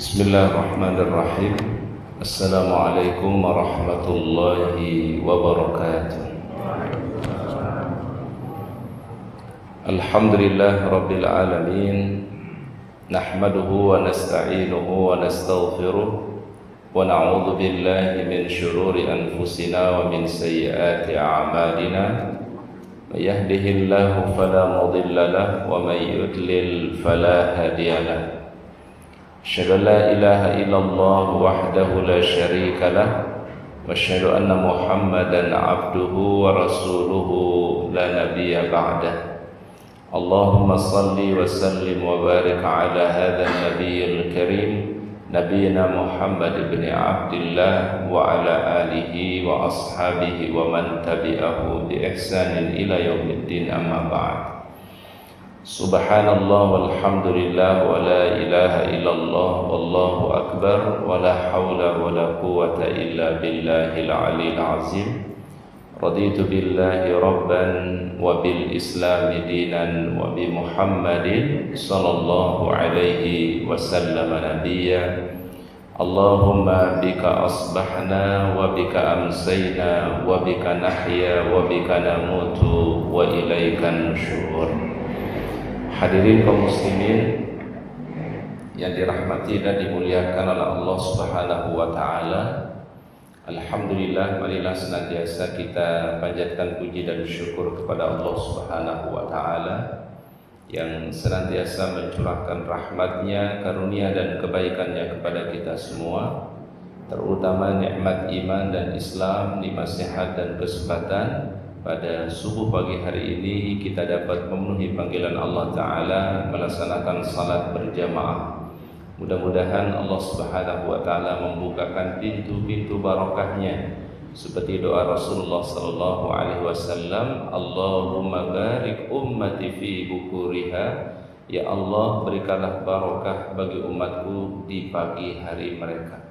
Bismillahirrahmanirrahim. Assalamualaikum warahmatullahi wabarakatuh. Alhamdulillah rabbil alamin. Nahmaduhu wa nasta'inuhu wa nastaghfiruh wa na'udzu billahi min shururi anfusina wa min sayyiati a'malina. May yahdihillahu fala mudilla lahu wa may yudlil fala hadiya lahu. Asyhadu an la ilaha illallah wahdahu la syarika lah wa asyhadu anna Muhammadan abduhu wa rasuluhu la nabiyya ba'dah. Allahumma salli wa sallim wa barik ala hadha an-nabiyyil karim nabiyina Muhammad ibn Abdullah wa ala alihi wa ashabihi wa man tabi'ahu bi ihsanin ila yaumiddin, amma ba'd. Subhanallah walhamdulillah wa la ilaha illallah wallahu akbar wa la hawla wa la quwwata illa billahil aliyyil azim. Raditu billahi rabban wa bil islami dinan wa bi Muhammadin sallallahu alaihi wasallam nabiyya. Allahumma bika asbahna wa bika amsayna wa bika nahya wa bika namutu wa ilaikan nusyur. Hadirin kaum muslimin yang dirahmati dan dimuliakan oleh Allah Subhanahu wa taala. Alhamdulillah, marilah senantiasa kita panjatkan puji dan syukur kepada Allah Subhanahu wa taala yang senantiasa mencurahkan rahmat-Nya, karunia dan kebaikan-Nya kepada kita semua, terutama nikmat iman dan Islam, nikmat sehat dan kesempatan. Pada subuh pagi hari ini kita dapat memenuhi panggilan Allah Ta'ala, melaksanakan salat berjamaah. Mudah-mudahan Allah Subhanahu wa Ta'ala membukakan pintu-pintu barokahnya, seperti doa Rasulullah Sallallahu Alaihi Wasallam, Allahumma barik ummati fi bukuriha. Ya Allah, berikanlah barokah bagi umatku di pagi hari mereka.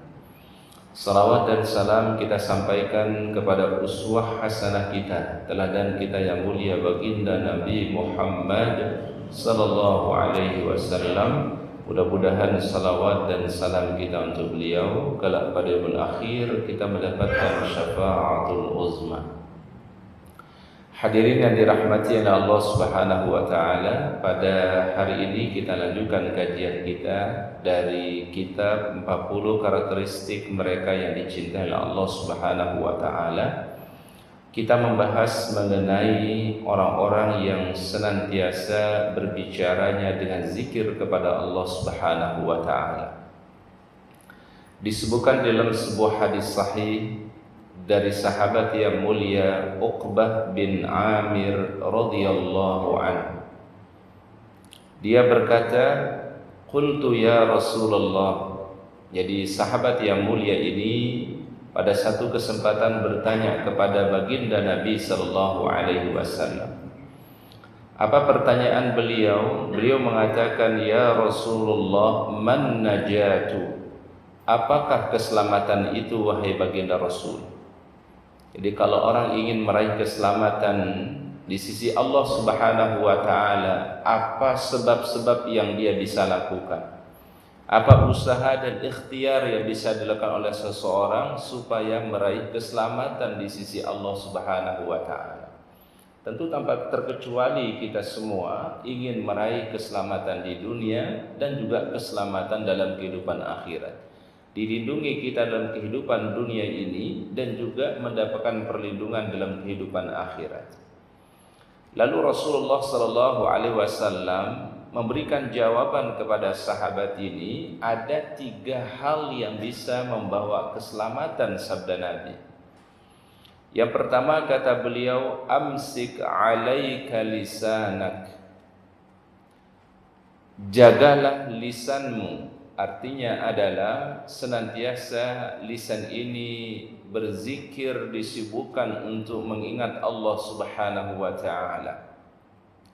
Salawat dan salam kita sampaikan kepada uswah hasanah kita, teladan kita yang mulia, baginda Nabi Muhammad sallallahu alaihi wasallam. Mudah-mudahan salawat dan salam kita untuk beliau kelak pada yaumul akhir kita mendapatkan syafaatul uzma. Hadirin yang dirahmati oleh Allah Subhanahu wa taala, pada hari ini kita lanjutkan kajian kita dari kitab 40 karakteristik mereka yang dicintai oleh Allah Subhanahu wa taala. Kita membahas mengenai orang-orang yang senantiasa berbicaranya dengan zikir kepada Allah Subhanahu wa taala. Disebutkan dalam sebuah hadis sahih dari sahabat yang mulia Uqbah bin Amir radhiyallahu anhu. Dia berkata, "Qultu ya Rasulullah." Jadi sahabat yang mulia ini pada satu kesempatan bertanya kepada baginda Nabi sallallahu alaihi wasallam. Apa pertanyaan beliau? Beliau mengatakan, "Ya Rasulullah, man najatu?" Apakah keselamatan itu wahai baginda Rasul? Jadi kalau orang ingin meraih keselamatan di sisi Allah Subhanahu wa taala, apa sebab-sebab yang dia bisa lakukan? Apa usaha dan ikhtiar yang bisa dilakukan oleh seseorang supaya meraih keselamatan di sisi Allah Subhanahu wa taala? Tentu tanpa terkecuali kita semua ingin meraih keselamatan di dunia dan juga keselamatan dalam kehidupan akhirat. Dilindungi kita dalam kehidupan dunia ini dan juga mendapatkan perlindungan dalam kehidupan akhirat. Lalu Rasulullah sallallahu alaihi wasallam memberikan jawaban kepada sahabat ini, ada 3 hal yang bisa membawa keselamatan, sabda Nabi. Yang pertama kata beliau, amsik alaika lisanak. Jagalah lisanmu. Artinya adalah senantiasa lisan ini berzikir, disibukkan untuk mengingat Allah Subhanahu wa taala.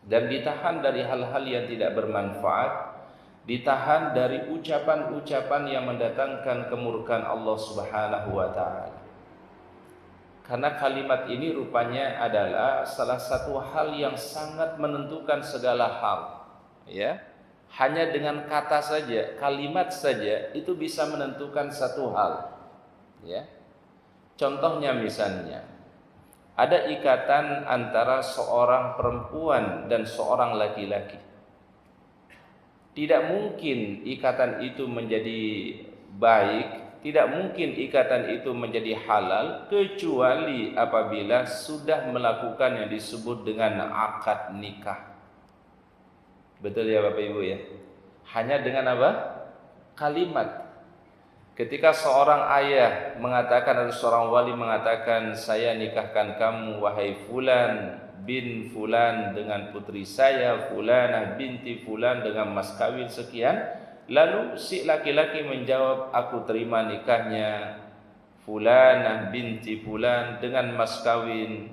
Dan ditahan dari hal-hal yang tidak bermanfaat, ditahan dari ucapan-ucapan yang mendatangkan kemurkaan Allah Subhanahu wa taala. Karena kalimat ini rupanya adalah salah satu hal yang sangat menentukan segala hal, ya. Hanya dengan kata saja, kalimat saja itu bisa menentukan satu hal. Ya. Contohnya misalnya, ada ikatan antara seorang perempuan dan seorang laki-laki. Tidak mungkin ikatan itu menjadi baik, tidak mungkin ikatan itu menjadi halal kecuali apabila sudah melakukan yang disebut dengan akad nikah. Betul ya Bapak Ibu ya? Hanya dengan apa? Kalimat. Ketika seorang ayah mengatakan atau seorang wali mengatakan, saya nikahkan kamu wahai fulan bin fulan dengan putri saya fulanah binti fulan dengan mas kawin sekian, lalu si laki-laki menjawab, aku terima nikahnya fulanah binti fulan dengan mas kawin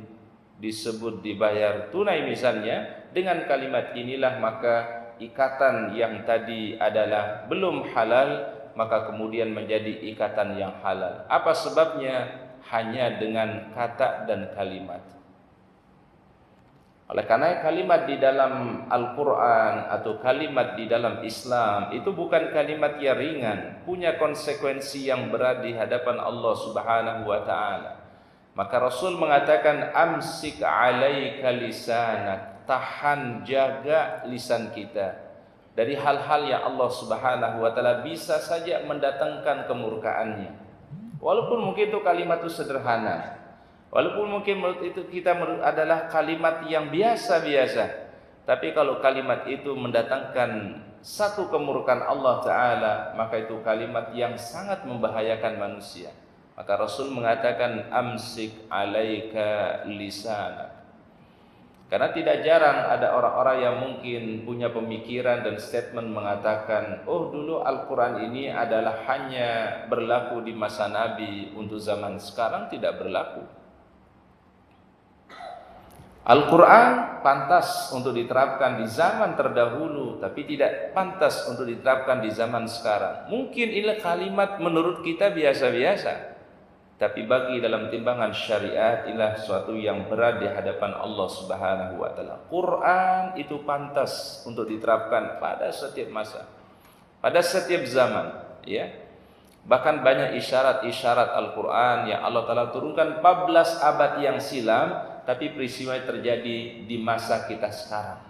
disebut dibayar tunai misalnya, dengan kalimat inilah maka ikatan yang tadi adalah belum halal maka kemudian menjadi ikatan yang halal. Apa sebabnya? Hanya dengan kata dan kalimat. Oleh karena kalimat di dalam Al-Quran atau kalimat di dalam Islam itu bukan kalimat yang ringan, punya konsekuensi yang berat di hadapan Allah Subhanahu wa ta'ala. Maka Rasul mengatakan, amsik alaika lisanak, tahan, jaga lisan kita dari hal-hal yang Allah Subhanahu wa ta'ala bisa saja mendatangkan kemurkaannya. Walaupun mungkin itu kalimat itu sederhana, walaupun mungkin menurut itu kita adalah kalimat yang biasa-biasa, tapi kalau kalimat itu mendatangkan satu kemurkaan Allah Ta'ala, maka itu kalimat yang sangat membahayakan manusia. Maka Rasul mengatakan, amsik alaika lisanak. Karena tidak jarang ada orang-orang yang mungkin punya pemikiran dan statement mengatakan, oh dulu Al-Quran ini adalah hanya berlaku di masa Nabi, untuk zaman sekarang tidak berlaku. Al-Quran pantas untuk diterapkan di zaman terdahulu, tapi tidak pantas untuk diterapkan di zaman sekarang. Mungkin ini kalimat menurut kita biasa-biasa, tapi bagi dalam timbangan syariat inilah suatu yang berat di hadapan Allah Subhanahu wa ta'ala. Quran itu pantas untuk diterapkan pada setiap masa, pada setiap zaman, ya. Bahkan banyak isyarat-isyarat Al-Quran yang Allah Ta'ala turunkan 14 abad yang silam, tapi peristiwa terjadi di masa kita sekarang,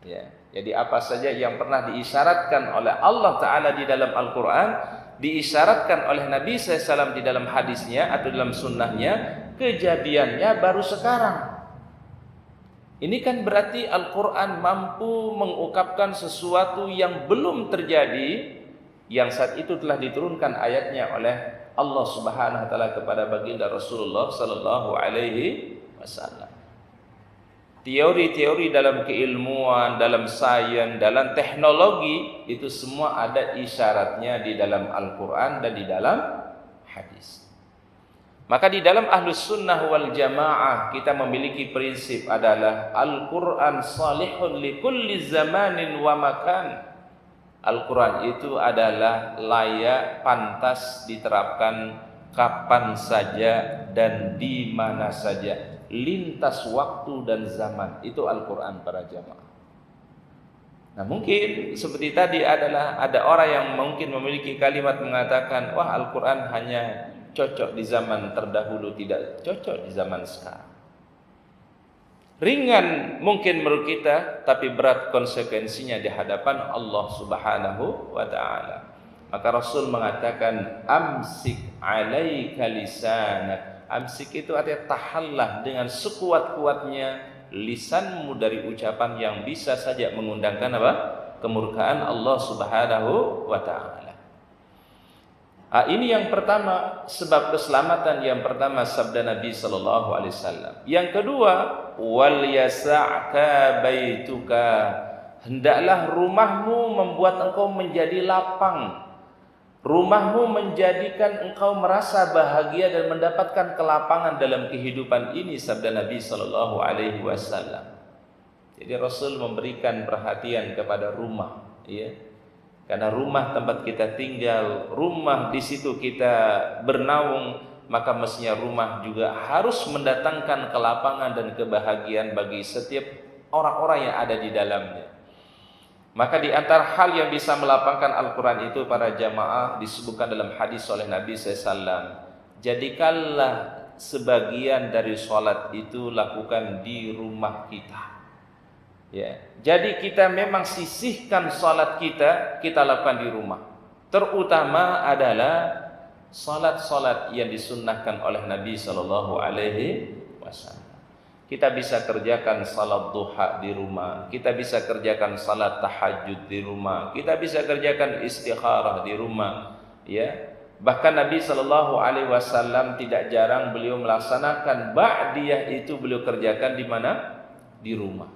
ya. Jadi apa saja yang pernah diisyaratkan oleh Allah Ta'ala di dalam Al-Quran, diisyaratkan oleh Nabi SAW di dalam hadisnya atau dalam sunnahnya, kejadiannya baru sekarang. Ini kan berarti Al-Quran mampu mengungkapkan sesuatu yang belum terjadi, yang saat itu telah diturunkan ayatnya oleh Allah Subhanahu wa ta'ala kepada baginda Rasulullah sallallahu alaihi wasallam. Teori-teori dalam keilmuan, dalam sains, dalam teknologi, itu semua ada isyaratnya di dalam Al-Quran dan di dalam hadis. Maka di dalam Ahlus Sunnah wal Jamaah kita memiliki prinsip adalah Al-Quran salihun li kulli zamanin wa makan. Al-Quran itu adalah layak, pantas diterapkan kapan saja dan di mana saja, lintas waktu dan zaman. Itu Al-Quran para jamaah. Nah mungkin seperti tadi adalah ada orang yang mungkin memiliki kalimat mengatakan, wah Al-Quran hanya cocok di zaman terdahulu, tidak cocok di zaman sekarang. Ringan mungkin menurut kita, tapi berat konsekuensinya di hadapan Allah Subhanahu wa ta'ala. Maka Rasul mengatakan, amsik alaika lisanak. Amsik itu artinya tahanlah dengan sekuat-kuatnya lisanmu dari ucapan yang bisa saja mengundangkan apa? Kemurkaan Allah Subhanahu wa ta'ala. Ini yang pertama, sebab keselamatan yang pertama sabda Nabi sallallahu alaihi wasallam. Yang kedua, wal yasa'ka baituka. Hendaklah rumahmu membuat engkau menjadi lapang. Rumahmu menjadikan engkau merasa bahagia dan mendapatkan kelapangan dalam kehidupan ini, sabda Nabi sallallahu alaihi wasallam. Jadi Rasul memberikan perhatian kepada rumah, ya. Karena rumah tempat kita tinggal, rumah di situ kita bernaung, maka mestinya rumah juga harus mendatangkan kelapangan dan kebahagiaan bagi setiap orang-orang yang ada di dalamnya. Maka di antara hal yang bisa melapangkan Al-Quran itu para jamaah disebutkan dalam hadis oleh Nabi SAW. Jadikanlah sebagian dari sholat itu lakukan di rumah kita. Ya, jadi kita memang sisihkan sholat kita lakukan di rumah. Terutama adalah sholat-sholat yang disunnahkan oleh Nabi SAW. Kita bisa kerjakan salat duha di rumah, kita bisa kerjakan salat tahajud di rumah, kita bisa kerjakan istikharah di rumah, ya. Bahkan Nabi SAW tidak jarang beliau melaksanakan ba'diyah itu beliau kerjakan di mana? Di rumah.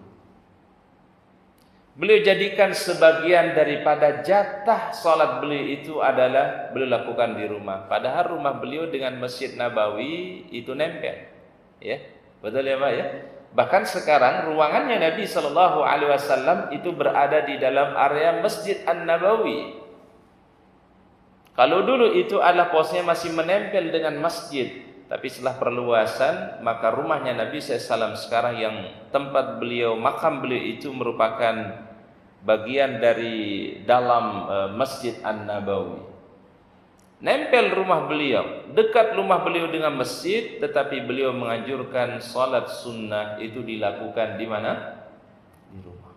Beliau jadikan sebagian daripada jatah salat beliau itu adalah beliau lakukan di rumah. Padahal rumah beliau dengan Masjid Nabawi itu nempel, ya. Betul ya Pak ya? Bahkan sekarang ruangannya Nabi SAW itu berada di dalam area Masjid An-Nabawi. Kalau dulu itu adalah posnya masih menempel dengan masjid, tapi setelah perluasan maka rumahnya Nabi SAW sekarang yang tempat beliau, makam beliau itu merupakan bagian dari dalam Masjid An-Nabawi. Nempel rumah beliau, dekat rumah beliau dengan masjid, tetapi beliau menganjurkan salat sunnah itu dilakukan di mana? Di rumah.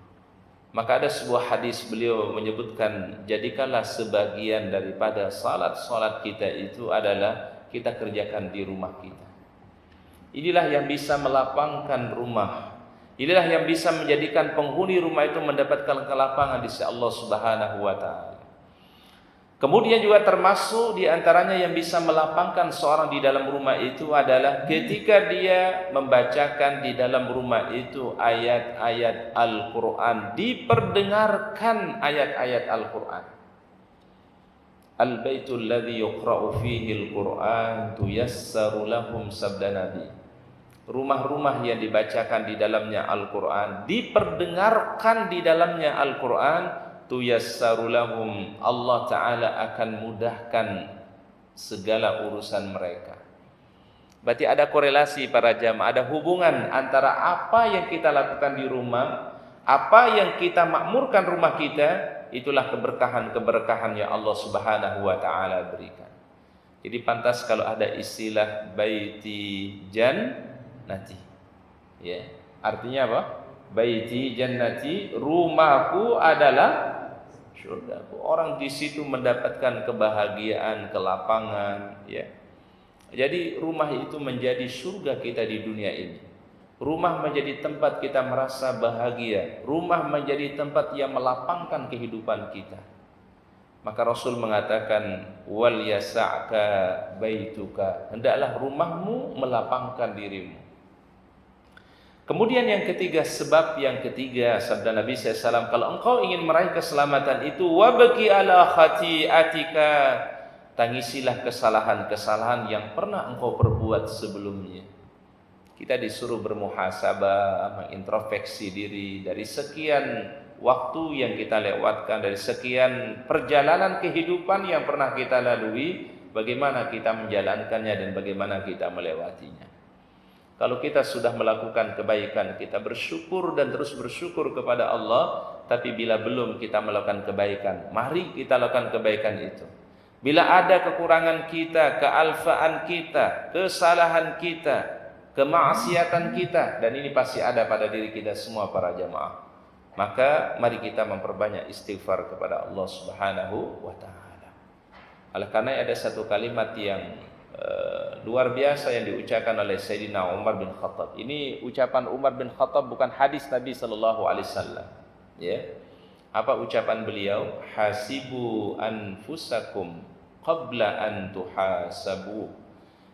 Maka ada sebuah hadis beliau menyebutkan, jadikanlah sebagian daripada salat-salat kita itu adalah kita kerjakan di rumah kita. Inilah yang bisa melapangkan rumah. Inilah yang bisa menjadikan penghuni rumah itu mendapatkan kelapangan di sisi Allah Subhanahu wa taala. Kemudian juga termasuk di antaranya yang bisa melapangkan seorang di dalam rumah itu adalah ketika dia membacakan di dalam rumah itu ayat-ayat Al-Quran, diperdengarkan ayat-ayat Al-Quran. Al-baitul ladzi yuqra'u fihi Al-Quran tuyassaru lahum sabda Nabi. Rumah-rumah yang dibacakan di dalamnya Al-Quran, diperdengarkan di dalamnya Al-Quran, tuyassaru lahum, Allah Ta'ala akan mudahkan segala urusan mereka. Berarti ada korelasi para jamaah, ada hubungan antara apa yang kita lakukan di rumah, apa yang kita makmurkan rumah kita, itulah keberkahan-keberkahan yang Allah Subhanahu wa Ta'ala berikan. Jadi pantas kalau ada istilah baiti jannati, ya, artinya apa? Baiti jannati, rumahku adalah surga. Orang di situ mendapatkan kebahagiaan, kelapangan, ya. Jadi rumah itu menjadi surga kita di dunia ini. Rumah menjadi tempat kita merasa bahagia. Rumah menjadi tempat yang melapangkan kehidupan kita. Maka Rasul mengatakan, wal yasa'ka baituka, hendaklah rumahmu melapangkan dirimu. Kemudian yang ketiga, sebab yang ketiga, sabda Nabi SAW, kalau engkau ingin meraih keselamatan itu, wabki ala khati'atika, tangisilah kesalahan-kesalahan yang pernah engkau perbuat sebelumnya. Kita disuruh bermuhasabah, mengintrospeksi diri dari sekian waktu yang kita lewatkan, dari sekian perjalanan kehidupan yang pernah kita lalui, bagaimana kita menjalankannya dan bagaimana kita melewatinya. Kalau kita sudah melakukan kebaikan, kita bersyukur dan terus bersyukur kepada Allah. Tapi bila belum kita melakukan kebaikan, mari kita lakukan kebaikan itu. Bila ada kekurangan kita, kealfaan kita, kesalahan kita, kemaksiatan kita, dan ini pasti ada pada diri kita semua para jamaah, maka mari kita memperbanyak istighfar kepada Allah Subhanahu wa Ta'ala. Oleh karena ada satu kalimat yang luar biasa yang diucapkan oleh Sayyidina Umar bin Khattab. Ini ucapan Umar bin Khattab, bukan hadis Nabi sallallahu alaihi wasallam. Ya. Apa ucapan beliau? Hasibu anfusakum qabla an tuhasabu.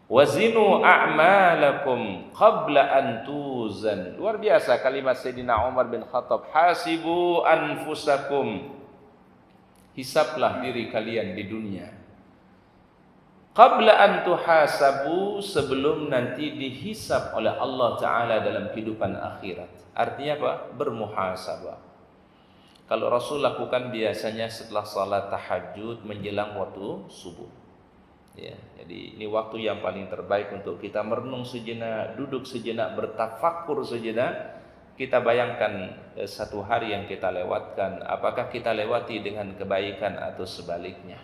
Wazinu a'malakum qabla an tuzan. Luar biasa kalimat Sayyidina Umar bin Khattab. Hasibu anfusakum. Hisablah diri kalian di dunia. Qabla an tuhasabu, sebelum nanti dihisab oleh Allah Ta'ala dalam kehidupan akhirat. Artinya apa? Bermuhasabah. Kalau Rasul lakukan biasanya setelah salat tahajud menjelang waktu subuh. Ya, jadi ini waktu yang paling terbaik untuk kita merenung sejenak, duduk sejenak, bertafakur sejenak kita bayangkan satu hari yang kita lewatkan, apakah kita lewati dengan kebaikan atau sebaliknya.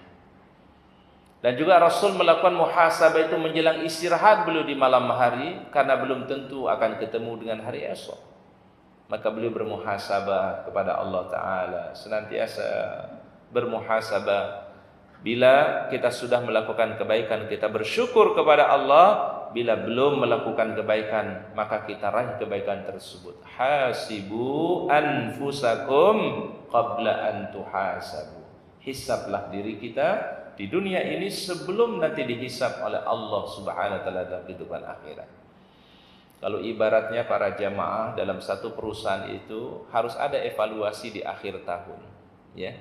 Dan juga Rasul melakukan muhasabah itu menjelang istirahat beliau di malam hari, karena belum tentu akan ketemu dengan hari esok. Maka beliau bermuhasabah kepada Allah Ta'ala, senantiasa bermuhasabah. Bila kita sudah melakukan kebaikan, kita bersyukur kepada Allah. Bila belum melakukan kebaikan, maka kita raih kebaikan tersebut. Hasibu anfusakum qabla an tuhasabu. Hisablah diri kita di dunia ini sebelum nanti dihisab oleh Allah Subhanahu wa taala dalam kehidupan akhirat. Kalau ibaratnya para jamaah dalam satu perusahaan itu harus ada evaluasi di akhir tahun, ya.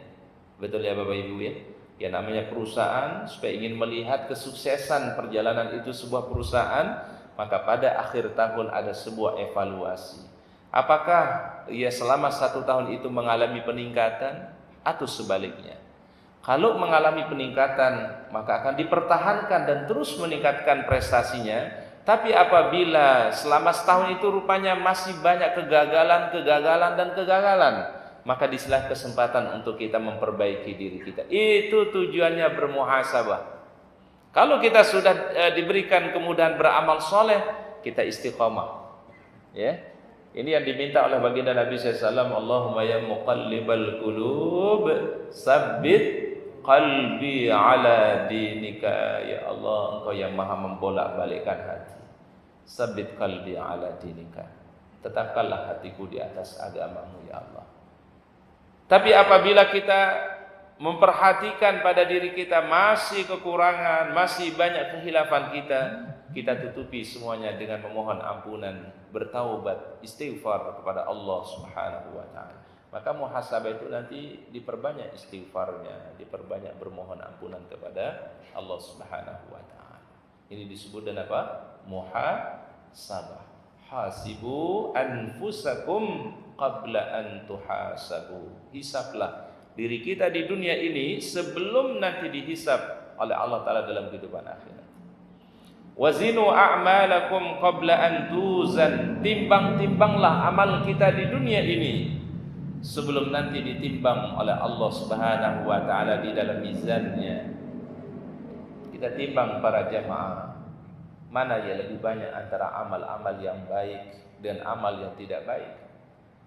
Betul ya Bapak Ibu ya? Ya namanya perusahaan, supaya ingin melihat kesuksesan perjalanan itu sebuah perusahaan, maka pada akhir tahun ada sebuah evaluasi. Apakah ia selama satu tahun itu mengalami peningkatan atau sebaliknya? Kalau mengalami peningkatan, maka akan dipertahankan dan terus meningkatkan prestasinya. Tapi apabila selama setahun itu rupanya masih banyak kegagalan, maka disinilah kesempatan untuk kita memperbaiki diri kita. Itu tujuannya bermuhasabah. Kalau kita sudah diberikan kemudahan beramal soleh, kita istiqomah. Ya, ini yang diminta oleh baginda Nabi SAW. Allahumma ya muqallibal qulub, sabbit qalbi ala dinika. Ya Allah, Engkau yang maha membolak-balikkan hati. Sabbit qalbi ala dinika. Tetapkanlah hatiku di atas agamamu ya Allah. Tapi apabila kita memperhatikan pada diri kita masih kekurangan, masih banyak kehilafan kita tutupi semuanya dengan memohon ampunan, bertaubat, istighfar kepada Allah Subhanahu wa taala. Maka muhasabah itu nanti diperbanyak istighfarnya, diperbanyak bermohon ampunan kepada Allah Subhanahu wa taala. Ini disebut dengan apa? Muhasabah. Hasibu anfusakum qabla an tuhasabu. Hisablah diri kita di dunia ini sebelum nanti dihisab oleh Allah Ta'ala dalam kehidupan akhirat. Wazinu a'malakum qabla an tuzan. Timbang-timbanglah amal kita di dunia ini sebelum nanti ditimbang oleh Allah Subhanahu wa taala di dalam mizannya. Kita timbang para jamaah, mana yang lebih banyak antara amal-amal yang baik dan amal yang tidak baik.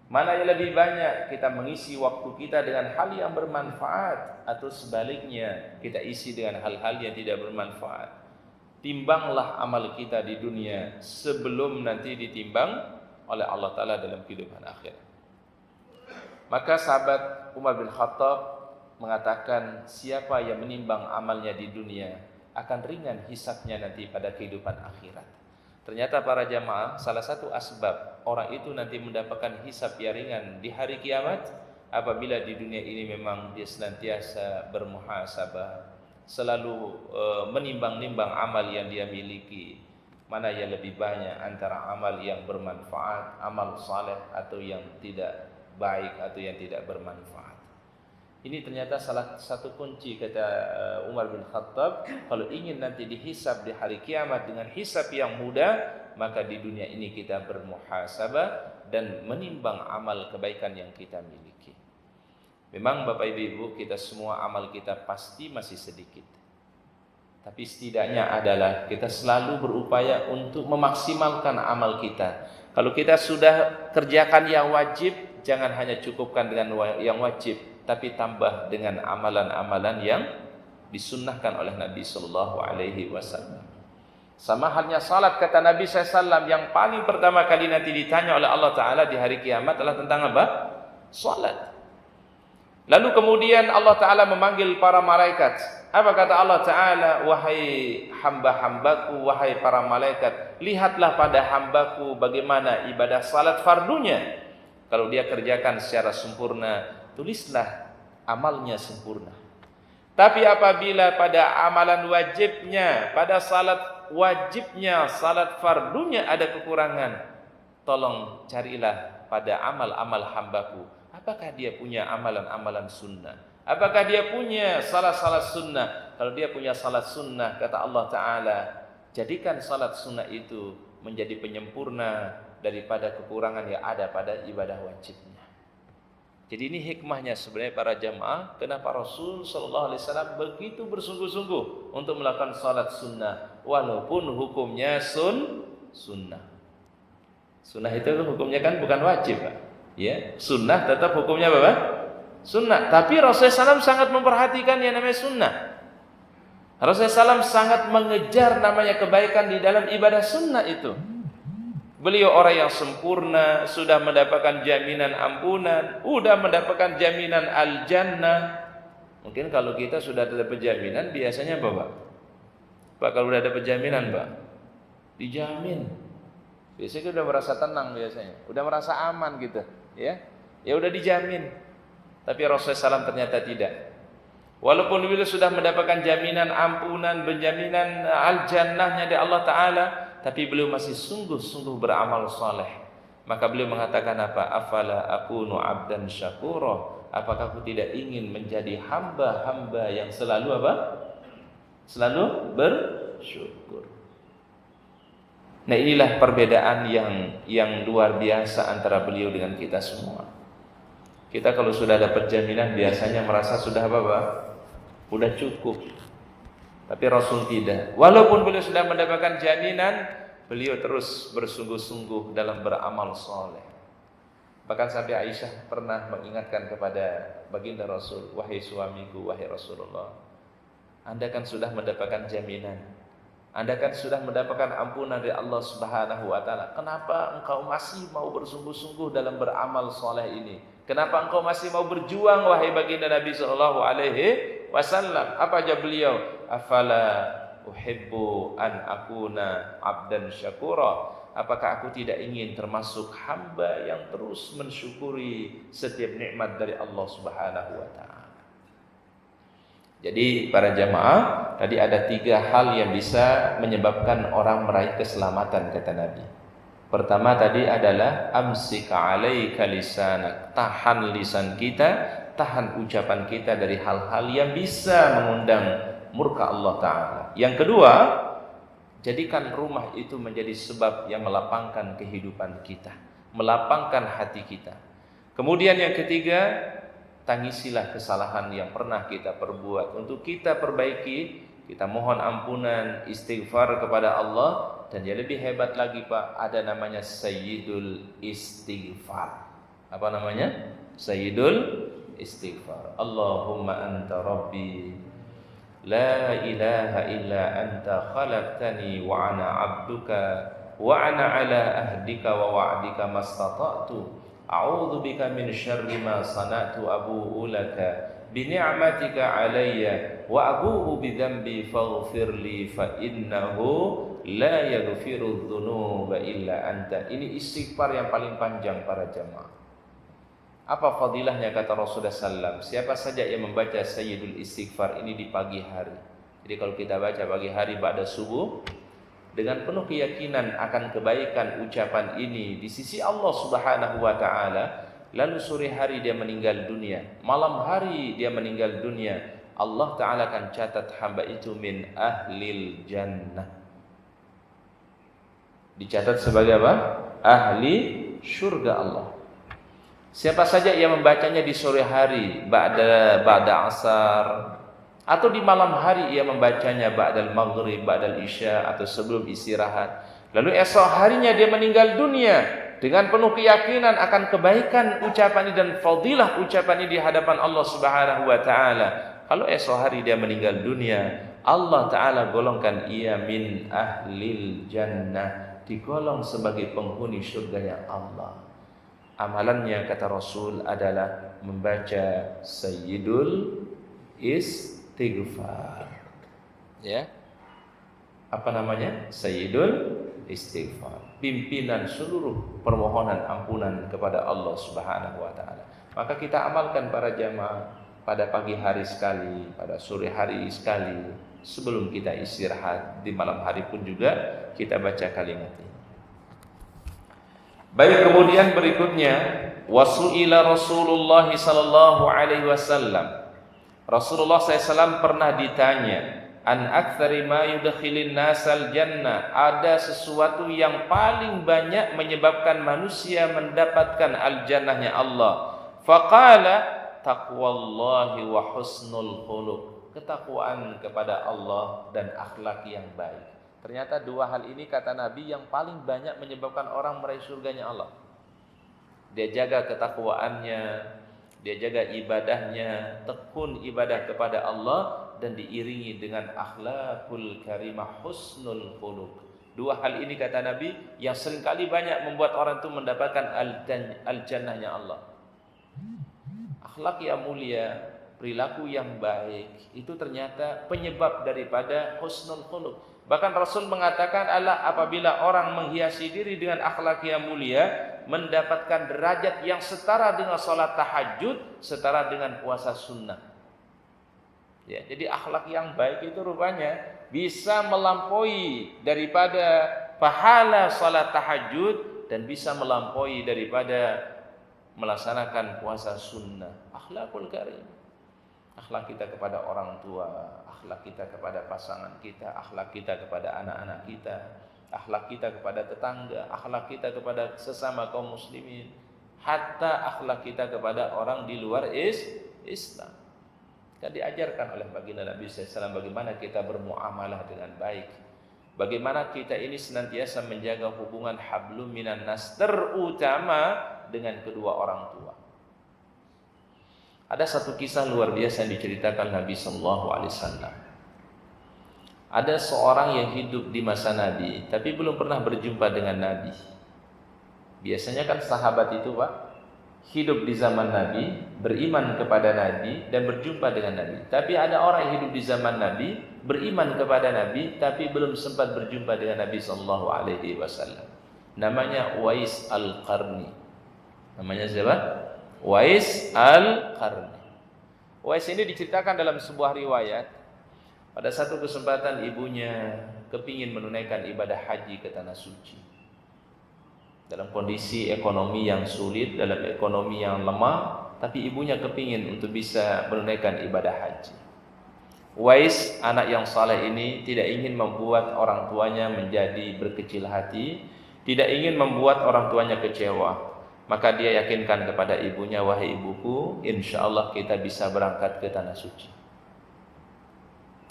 Mana yang lebih banyak kita mengisi waktu kita dengan hal yang bermanfaat, atau sebaliknya kita isi dengan hal-hal yang tidak bermanfaat. Timbanglah amal kita di dunia sebelum nanti ditimbang oleh Allah Ta'ala dalam kehidupan akhirat. Maka sahabat Umar bin Khattab mengatakan, siapa yang menimbang amalnya di dunia akan ringan hisabnya nanti pada kehidupan akhirat. Ternyata para jamaah, salah satu asbab orang itu nanti mendapatkan hisab yang ringan di hari kiamat apabila di dunia ini memang dia senantiasa bermuhasabah, selalu menimbang-nimbang amal yang dia miliki, mana yang lebih banyak antara amal yang bermanfaat, amal saleh, atau yang tidak baik atau yang tidak bermanfaat. Ini ternyata salah satu kunci, kata Umar bin Khattab, kalau ingin nanti dihisab di hari kiamat dengan hisab yang mudah, maka di dunia ini kita bermuhasabah dan menimbang amal kebaikan yang kita miliki. Memang Bapak Ibu, kita semua amal kita pasti masih sedikit. Tapi setidaknya adalah kita selalu berupaya untuk memaksimalkan amal kita. Kalau kita sudah kerjakan yang wajib, jangan hanya cukupkan dengan yang wajib, tapi tambah dengan amalan-amalan yang disunnahkan oleh Nabi Sallallahu Alaihi Wasallam. Sama halnya salat, kata Nabi SAW, yang paling pertama kali nanti ditanya oleh Allah Ta'ala di hari kiamat adalah tentang apa? Salat. Lalu kemudian Allah Ta'ala memanggil para malaikat. Apa kata Allah Ta'ala? Wahai hamba-hambaku, wahai para malaikat, lihatlah pada hambaku bagaimana ibadah salat fardunya. Kalau dia kerjakan secara sempurna, tulislah amalnya sempurna. Tapi apabila pada amalan wajibnya, pada salat wajibnya, salat fardunya ada kekurangan, tolong carilah pada amal-amal hambaku, apakah dia punya amalan-amalan sunnah, apakah dia punya salat-salat sunnah. Kalau dia punya salat sunnah, kata Allah Ta'ala, jadikan salat sunnah itu menjadi penyempurna daripada kekurangan yang ada pada ibadah wajibnya. Jadi ini hikmahnya sebenarnya para jamaah, kenapa Rasul sallallahu alaihi wasallam begitu bersungguh-sungguh untuk melakukan salat sunnah walaupun hukumnya sunnah. Sunnah itu hukumnya kan bukan wajib, Pak. Ya, sunnah tetap hukumnya apa, Pak? Sunnah. Tapi Rasulullah SAW sangat memperhatikan yang namanya sunnah. Rasulullah SAW sangat mengejar namanya kebaikan di dalam ibadah sunnah itu. Beliau orang yang sempurna, sudah mendapatkan jaminan ampunan, sudah mendapatkan jaminan al-jannah. Mungkin kalau kita sudah ada jaminan, biasanya apa, Pak? Pak, kalau sudah ada jaminan, Pak, dijamin. Biasanya kita udah merasa tenang biasanya, udah merasa aman gitu, ya udah dijamin. Tapi Rasulullah SAW ternyata tidak. Walaupun beliau sudah mendapatkan jaminan ampunan, jaminan al-jannahnya dari Allah Ta'ala, tapi beliau masih sungguh-sungguh beramal saleh. Maka beliau mengatakan apa? Afala akunu abdan syakura? Apakah aku tidak ingin menjadi hamba-hamba yang selalu apa? Selalu bersyukur. Nah, inilah perbedaan yang luar biasa antara beliau dengan kita semua. Kita kalau sudah dapat jaminan biasanya merasa sudah apa, Pak? Udah cukup. Tapi Rasul tidak. Walaupun beliau sudah mendapatkan jaminan, beliau terus bersungguh-sungguh dalam beramal soleh. Bahkan sampai Aisyah pernah mengingatkan kepada baginda Rasul, wahai suamiku, wahai Rasulullah, Anda kan sudah mendapatkan jaminan, Anda kan sudah mendapatkan ampunan dari Allah Subhanahu wa Ta'ala. Kenapa engkau masih mau bersungguh-sungguh dalam beramal soleh ini? Kenapa engkau masih mau berjuang, wahai baginda Nabi sallallahu alaihi wasallam? Apa jawab beliau? Afala uhibbu an akuna abdan syakura? Apakah aku tidak ingin termasuk hamba yang terus mensyukuri setiap nikmat dari Allah Subhanahu wa Ta'ala? Jadi para jamaah, tadi ada 3 hal yang bisa menyebabkan orang meraih keselamatan, kata Nabi. Pertama tadi adalah amsik alaika lisanak, tahan lisan kita, tahan ucapan kita dari hal-hal yang bisa mengundang murka Allah Ta'ala. Yang kedua, jadikan rumah itu menjadi sebab yang melapangkan kehidupan kita, melapangkan hati kita. Kemudian yang ketiga, tangisilah kesalahan yang pernah kita perbuat untuk kita perbaiki, kita mohon ampunan, istighfar kepada Allah. Dan yang lebih hebat lagi, Pak, ada namanya Sayyidul Istighfar. Apa namanya? Sayyidul Istighfar. Allahumma anta rabbi la ilaha illa anta khalaqtani wa ana abduka wa ana ala ahdika wa wa'dika mastata'tu a'udzu bika min syarri ma sana'tu abu'u laka bi ni'matika alayya wa abu'u bi dzambi faghfirli fa innahu la yaghfiru dzunuba illa anta. Ini istighfar yang paling panjang para jamaah. Apa fadilahnya kata Rasulullah SAW? Siapa saja yang membaca Sayyidul Istighfar ini di pagi hari. Jadi kalau kita baca pagi hari ba'da subuh, dengan penuh keyakinan akan kebaikan ucapan ini di sisi Allah Subhanahu wa Ta'ala, lalu sore hari dia meninggal dunia, malam hari dia meninggal dunia, Allah Ta'ala akan catat hamba itu min ahlil jannah. Dicatat sebagai apa? Ahli surga Allah. Siapa saja yang membacanya di sore hari, ba'da asar, atau di malam hari ia membacanya ba'dal maghrib, ba'dal isya, atau sebelum istirahat, lalu esok harinya dia meninggal dunia dengan penuh keyakinan akan kebaikan ucapan ini dan fadilah ucapan ini di hadapan Allah Subhanahu wa Ta'ala. Kalau esok hari dia meninggal dunia, Allah Ta'ala golongkan ia min ahlil jannah, digolong sebagai penghuni surganya Allah. Amalannya kata Rasul adalah membaca Sayyidul Istighfar. Ya. Apa namanya? Sayyidul Istighfar. Pimpinan seluruh permohonan ampunan kepada Allah Subhanahu wa Ta'ala. Maka kita amalkan para jamaah pada pagi hari sekali, pada sore hari sekali, sebelum kita istirahat, di malam hari pun juga kita baca kalimat ini. Baik, kemudian berikutnya wasu'ila Rasulullah sallallahu alaihi wasallam. Rasulullah SAW pernah ditanya, an aktsari ma yudkhilin nasal jannah, ada sesuatu yang paling banyak menyebabkan manusia mendapatkan al-jannahnya Allah. Faqala taqwallahi wa husnul khuluq, ketakwaan kepada Allah dan akhlak yang baik. Ternyata dua hal ini kata Nabi yang paling banyak menyebabkan orang meraih surganya Allah. Dia jaga ketakwaannya, dia jaga ibadahnya, tekun ibadah kepada Allah, dan diiringi dengan akhlakul karimah, husnul khuluq. Dua hal ini kata Nabi yang seringkali banyak membuat orang itu mendapatkan al-jannahnya Allah. Akhlak yang mulia, perilaku yang baik, itu ternyata penyebab daripada husnul khuluq. Bahkan Rasul mengatakan, apabila orang menghiasi diri dengan akhlak yang mulia, mendapatkan derajat yang setara dengan salat tahajud, setara dengan puasa sunnah. Ya, jadi akhlak yang baik itu rupanya bisa melampaui daripada pahala salat tahajud dan bisa melampaui daripada melaksanakan puasa sunnah. Akhlakul karim, akhlak kita kepada orang tua, akhlak kita kepada pasangan kita, akhlak kita kepada anak-anak kita, akhlak kita kepada tetangga, akhlak kita kepada sesama kaum muslimin, hatta akhlak kita kepada orang di luar Islam. Kan diajarkan oleh baginda Nabi SAW bagaimana kita bermuamalah dengan baik, bagaimana kita ini senantiasa menjaga hubungan hablum minan nas, terutama dengan kedua orang tua. Ada satu kisah luar biasa yang diceritakan Nabi SAW. Ada seorang yang hidup di masa Nabi, tapi belum pernah berjumpa dengan Nabi. Biasanya kan sahabat itu Pak, hidup di zaman Nabi, beriman kepada Nabi dan berjumpa dengan Nabi. Tapi ada orang yang hidup di zaman Nabi, beriman kepada Nabi, tapi belum sempat berjumpa dengan Nabi SAW. Namanya Uwais Al-Qarni. Namanya siapa? Uwais Al-Qarni. Uwais ini diceritakan dalam sebuah riwayat, pada satu kesempatan ibunya kepingin menunaikan ibadah haji ke tanah suci. Dalam kondisi ekonomi yang sulit, dalam ekonomi yang lemah, tapi ibunya kepingin untuk bisa menunaikan ibadah haji. Uwais, anak yang saleh ini, tidak ingin membuat orang tuanya menjadi berkecil hati, tidak ingin membuat orang tuanya kecewa. Maka dia yakinkan kepada ibunya, wahai ibuku, insya Allah kita bisa berangkat ke tanah suci.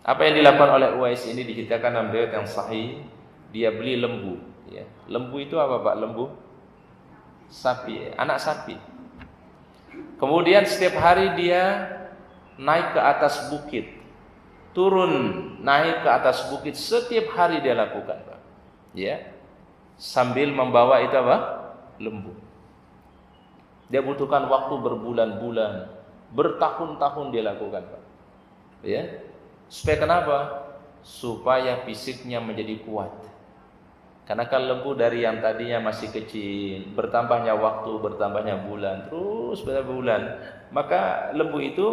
Apa yang dilakukan oleh Uwais ini diceritakan dalam riwayat yang sahih. Dia beli lembu. Ya. Lembu itu apa Pak? Lembu? Sapi, anak sapi. Kemudian setiap hari dia naik ke atas bukit, turun naik ke atas bukit, setiap hari dia lakukan Pak. Ya. Sambil membawa itu apa? Lembu. Dia butuhkan waktu berbulan-bulan, bertahun-tahun dia lakukan Pak. Ya. Supaya kenapa? Supaya fisiknya menjadi kuat. Karena kan lembu dari yang tadinya masih kecil, bertambahnya waktu, bertambahnya bulan, terus berbulan, maka lembu itu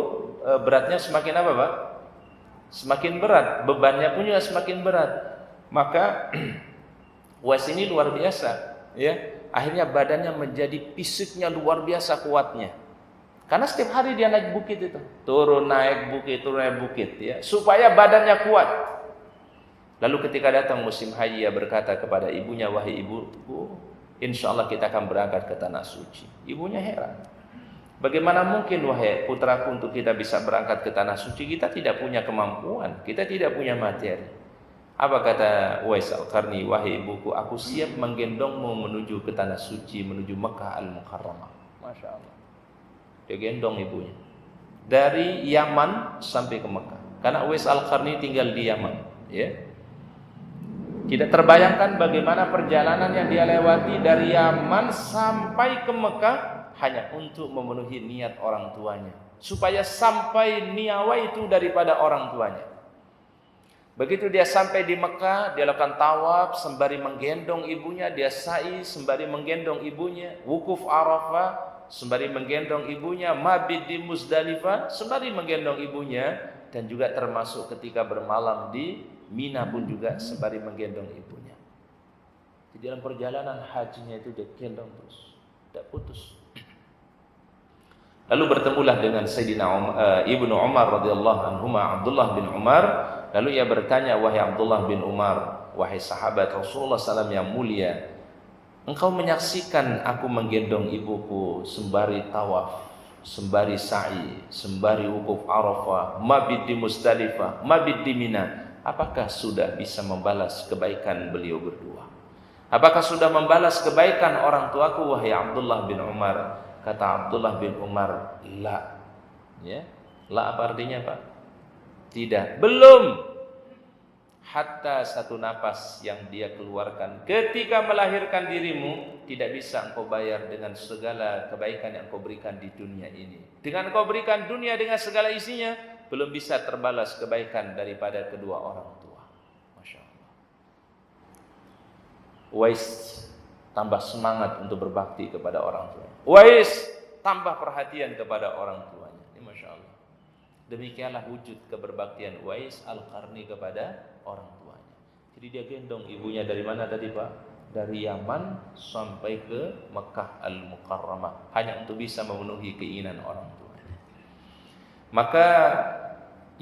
beratnya semakin apa Pak? Semakin berat, bebannya pun juga semakin berat. Maka Uwais ini luar biasa, ya. Akhirnya badannya menjadi fisiknya luar biasa kuatnya. Karena setiap hari dia naik bukit itu, turun naik bukit, ya, supaya badannya kuat. Lalu ketika datang musim haji, ia berkata kepada ibunya, wahai ibuku, insya Allah kita akan berangkat ke tanah suci. Ibunya heran, bagaimana mungkin wahai putraku untuk kita bisa berangkat ke tanah suci? Kita tidak punya kemampuan, kita tidak punya materi. Apa kata Uwais Al-Qarni, wahai ibuku, aku siap menggendongmu menuju ke tanah suci, menuju Mekah Al-Mukarramah. Masya Allah. Dia gendong ibunya dari Yaman sampai ke Mekah, karena Uwais Al-Qarni tinggal di Yaman, ya. Tidak terbayangkan bagaimana perjalanan yang dia lewati dari Yaman sampai ke Mekah hanya untuk memenuhi niat orang tuanya, supaya sampai niawa itu daripada orang tuanya. Begitu dia sampai di Mekah, dia lakukan tawaf sembari menggendong ibunya, dia sa'i sembari menggendong ibunya, wukuf Arafah sembari menggendong ibunya, mabit di Muzdalifah sembari menggendong ibunya, dan juga termasuk ketika bermalam di Mina pun juga sembari menggendong ibunya. Di dalam perjalanan hajinya itu dia gendong terus, tidak putus. Lalu bertemulah dengan Sayyidina Ibnu Umar radhiyallahu anhuma, Abdullah bin Umar Lalu ia bertanya, wahai Abdullah bin Umar, wahai sahabat Rasulullah SAW yang mulia, engkau menyaksikan aku menggendong ibuku sembari tawaf, sembari sa'i, sembari wukuf Arafah, mabit di Musdalifah, mabit di Mina. Apakah sudah bisa membalas kebaikan beliau berdua? Apakah sudah membalas kebaikan orang tuaku, wahai Abdullah bin Umar? Kata Abdullah bin Umar, la. Ya, la apa artinya, Pak? Tidak, belum. Hatta satu napas yang dia keluarkan ketika melahirkan dirimu tidak bisa engkau bayar dengan segala kebaikan yang engkau berikan di dunia ini. Dengan engkau berikan dunia dengan segala isinya, belum bisa terbalas kebaikan daripada kedua orang tua. Masya Allah. Uwais tambah semangat untuk berbakti kepada orang tua. Uwais tambah perhatian kepada orang tuanya. Ini Masya Allah. Demikianlah wujud keberbaktian Uwais Al-Qarni kepada orang tuanya. Jadi dia gendong ibunya dari mana tadi, Pak? Dari Yaman sampai ke Mekah Al-Mukarramah hanya untuk bisa memenuhi keinginan orang tuanya. Maka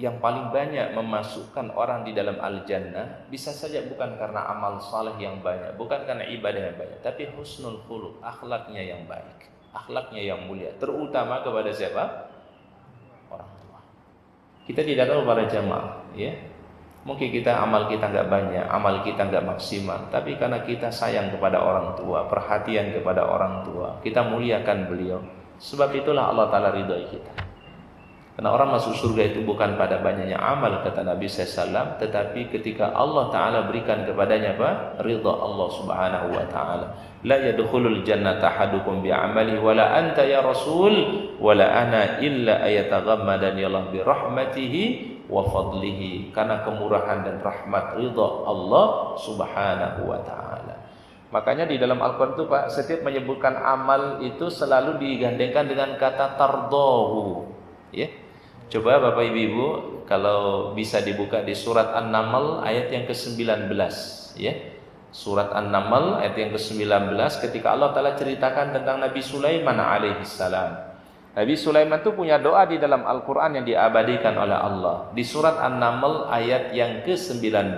yang paling banyak memasukkan orang di dalam al-jannah bisa saja bukan karena amal saleh yang banyak, bukan karena ibadah yang banyak, tapi husnul khuluq, akhlaknya yang baik, akhlaknya yang mulia, terutama kepada siapa? Orang tua. Kita tidak tahu para jamaah, ya. Mungkin amal kita nggak banyak, amal kita nggak maksimal, tapi karena kita sayang kepada orang tua, perhatian kepada orang tua, kita muliakan beliau. Sebab itulah Allah Ta'ala ridhoi kita. Karena orang masuk surga itu bukan pada banyaknya amal, kata Nabi SAW, tetapi ketika Allah Ta'ala berikan kepadanya apa? Ridha Allah Subhanahu Wa Ta'ala. La yadkhulul jannata ahadukum bi'amali wala anta ya Rasul wala ana illa ayataghammadani Allah birahmatihi wa fadlihi. Karena kemurahan dan rahmat ridha Allah Subhanahu Wa Ta'ala. Makanya di dalam Al-Quran itu, Pak, setiap menyebutkan amal itu selalu digandengkan dengan kata tardahu, ya. Coba Bapak Ibu kalau bisa dibuka di surat An-Naml ayat yang ke-19, ya. Surat An-Naml ayat yang ke-19 ketika Allah Ta'ala ceritakan tentang Nabi Sulaiman alaihissalam. Nabi Sulaiman itu punya doa di dalam Al-Quran yang diabadikan oleh Allah. Di surat An-Naml ayat yang ke-19.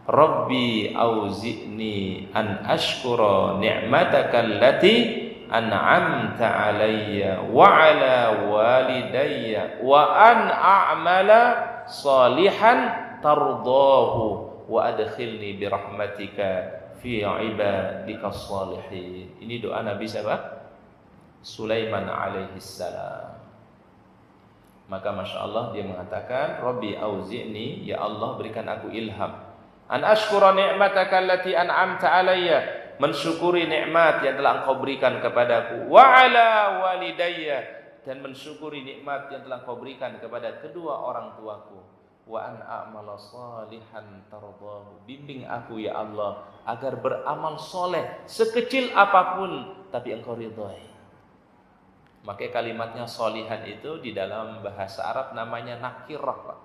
Rabbi auzi'ni an ashkura ni'mataka allati an'amta alayya wa ala walidayya wa an a'mala salihan tardahu wa adkhilni birahmatika fi ibadika salihin. Ini doa Nabi siapa? Sulaiman alaihissalam. Maka Masya Allah dia mengatakan, Rabbi auzi'ni, ya Allah berikan aku ilham, an ashkura ni'mataka allati an'amta alayya, mensyukuri nikmat yang telah engkau berikan kepadaku, wa ala walidayya, dan mensyukuri nikmat yang telah engkau berikan kepada kedua orang tuaku, wa an a'mala salihan tardahu, bimbing aku ya Allah agar beramal soleh sekecil apapun tapi engkau ridhai. Makanya kalimatnya solihan itu di dalam bahasa Arab namanya nakirah, Pak.